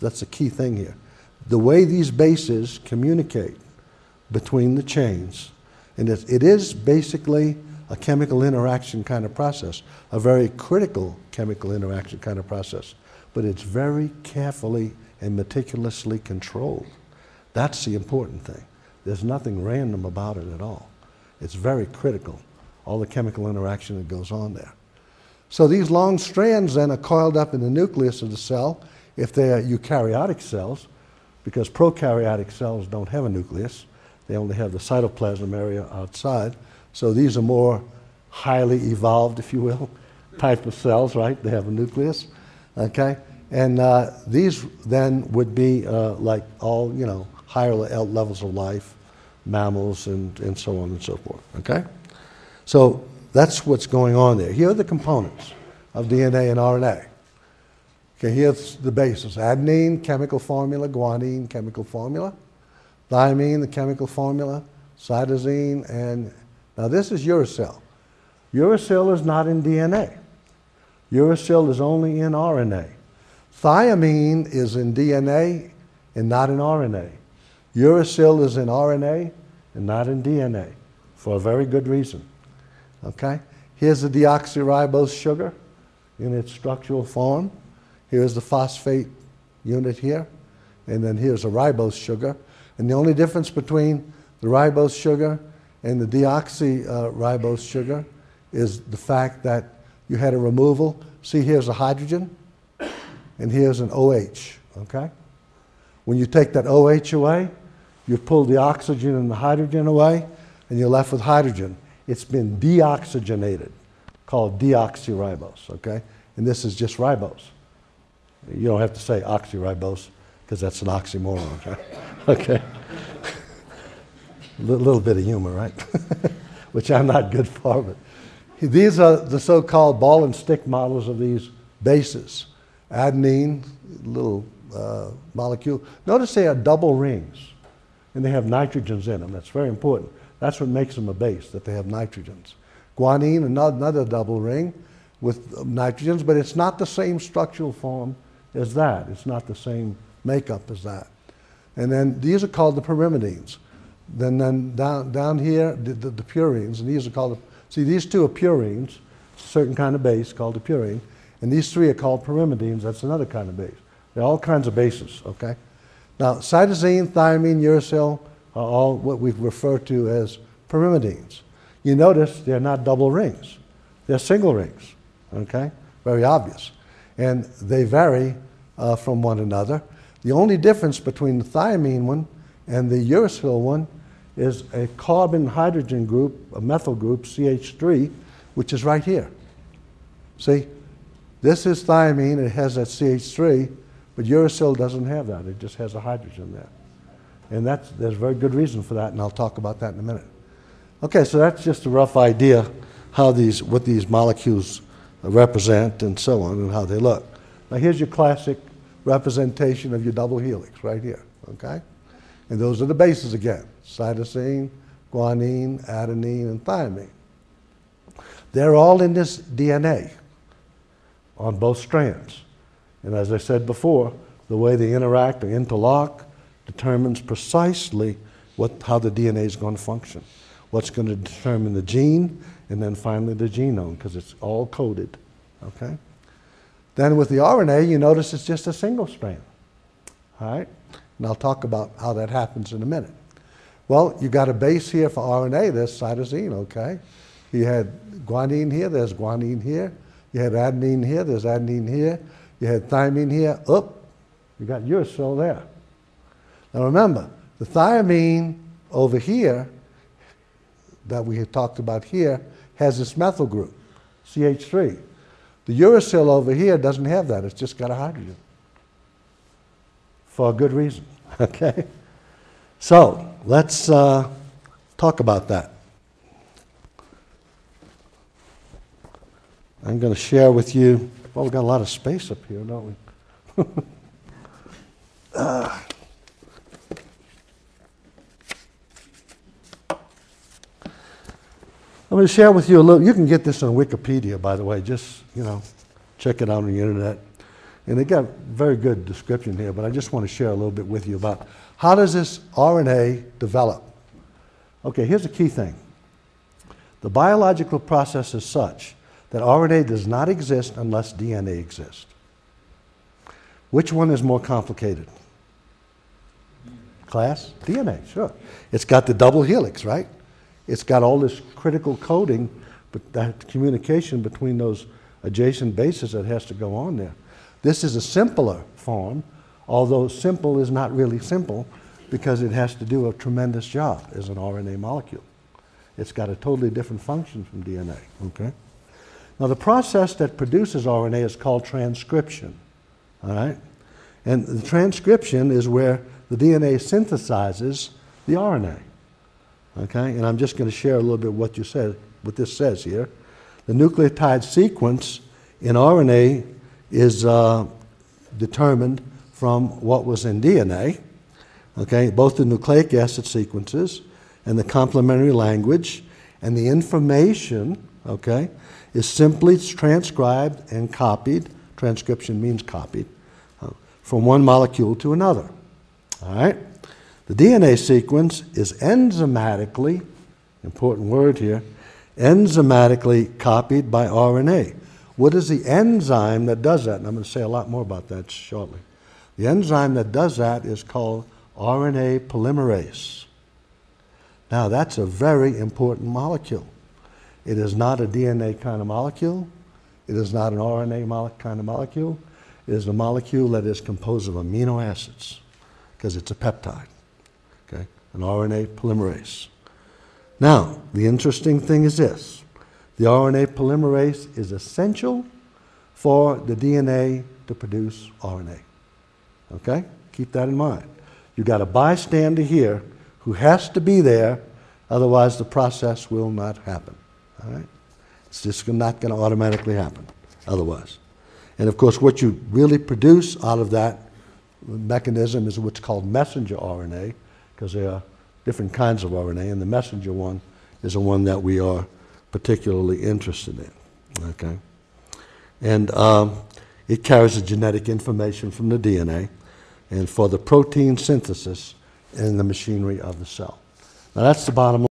That's the key thing here. The way these bases communicate between the chains, and it is basically a chemical interaction kind of process, a very critical chemical interaction kind of process, but it's very carefully and meticulously controlled. That's the important thing. There's nothing random about it at all. It's very critical, all the chemical interaction that goes on there. So these long strands then are coiled up in the nucleus of the cell if they are eukaryotic cells, because prokaryotic cells don't have a nucleus. They only have the cytoplasm area outside. So these are more highly evolved, if you will, type of cells, right? They have a nucleus, okay? And these then would be like all, higher levels of life, mammals, and so on and so forth, okay? So that's what's going on there. Here are the components of DNA and RNA. Okay, here's the basis. Adenine, chemical formula. Guanine, chemical formula. Thymine, the chemical formula. Cytosine, and now this is uracil. Uracil is not in DNA. Uracil is only in RNA. Thiamine is in DNA and not in RNA. Uracil is in RNA and not in DNA for a very good reason. Okay? Here's the deoxyribose sugar in its structural form. Here's the phosphate unit here. And then here's a ribose sugar. And the only difference between the ribose sugar and the deoxyribose sugar is the fact that you had a removal. See, here's a hydrogen, and here's an OH, okay? When you take that OH away, you pull the oxygen and the hydrogen away, and you're left with hydrogen. It's been deoxygenated, called deoxyribose, okay? And this is just ribose. You don't have to say oxyribose, because that's an oxymoron, right? Okay? A little bit of humor, right? Which I'm not good for, but these are the so-called ball and stick models of these bases. Adenine, little molecule. Notice they are double rings, and they have nitrogens in them. That's very important. That's what makes them a base, that they have nitrogens. Guanine, another double ring with nitrogens, but it's not the same structural form as that. It's not the same makeup as that. And then these are called the pyrimidines. Then down here, the purines, and these are called, see, these two are purines, a certain kind of base called a purine, and these three are called pyrimidines, that's another kind of base. They're all kinds of bases, okay? Now, cytosine, thiamine, uracil are all what we refer to as pyrimidines. You notice they're not double rings. They're single rings, okay? Very obvious. And they vary from one another. The only difference between the thiamine one and the uracil one is a carbon-hydrogen group, a methyl group, CH3, which is right here. See, this is thiamine, it has that CH3, but uracil doesn't have that, it just has a hydrogen there. And there's a very good reason for that, and I'll talk about that in a minute. Okay, so that's just a rough idea what these molecules represent and so on, and how they look. Now here's your classic representation of your double helix right here, okay? And those are the bases again, cytosine, guanine, adenine, and thiamine. They're all in this DNA on both strands. And as I said before, the way they interact or interlock determines precisely how the DNA is going to function, what's going to determine the gene, and then finally the genome, because it's all coded, okay? Then with the RNA, you notice it's just a single strand, all right? And I'll talk about how that happens in a minute. Well, you got a base here for RNA, there's cytosine, okay? You had guanine here, there's guanine here. You had adenine here, there's adenine here. You had thymine here, you got uracil there. Now remember, the thiamine over here, that we had talked about here, has this methyl group, CH3. The uracil over here doesn't have that, it's just got a hydrogen. For a good reason, okay? So, let's talk about that. I'm going to share with you, well, we've got a lot of space up here, don't we? I'm going to share with you a little, you can get this on Wikipedia, by the way, just, check it out on the internet. And they got a very good description here, but I just want to share a little bit with you about how does this RNA develop. Okay, here's the key thing. The biological process is such that RNA does not exist unless DNA exists. Which one is more complicated? Class? DNA, sure. It's got the double helix, right? It's got all this critical coding, but that communication between those adjacent bases that has to go on there. This is a simpler form, although simple is not really simple because it has to do a tremendous job as an RNA molecule. It's got a totally different function from DNA, okay? Now the process that produces RNA is called transcription, all right? And the transcription is where the DNA synthesizes the RNA, okay? And I'm just going to share a little bit what this says here. The nucleotide sequence in RNA is determined from what was in DNA, okay? Both the nucleic acid sequences and the complementary language and the information, okay, is simply transcribed and copied. Transcription means copied from one molecule to another. All right? The DNA sequence is enzymatically, important word here, enzymatically copied by RNA. What is the enzyme that does that? And I'm going to say a lot more about that shortly. The enzyme that does that is called RNA polymerase. Now, that's a very important molecule. It is not a DNA kind of molecule. It is not an RNA kind of molecule. It is a molecule that is composed of amino acids because it's a peptide, okay? An RNA polymerase. Now, the interesting thing is this. The RNA polymerase is essential for the DNA to produce RNA, okay? Keep that in mind. You've got a bystander here who has to be there, otherwise the process will not happen, all right? It's just not going to automatically happen otherwise. And of course, what you really produce out of that mechanism is what's called messenger RNA, because there are different kinds of RNA, and the messenger one is the one that we are particularly interested in, okay? And it carries the genetic information from the DNA and for the protein synthesis in the machinery of the cell. Now that's the bottom line.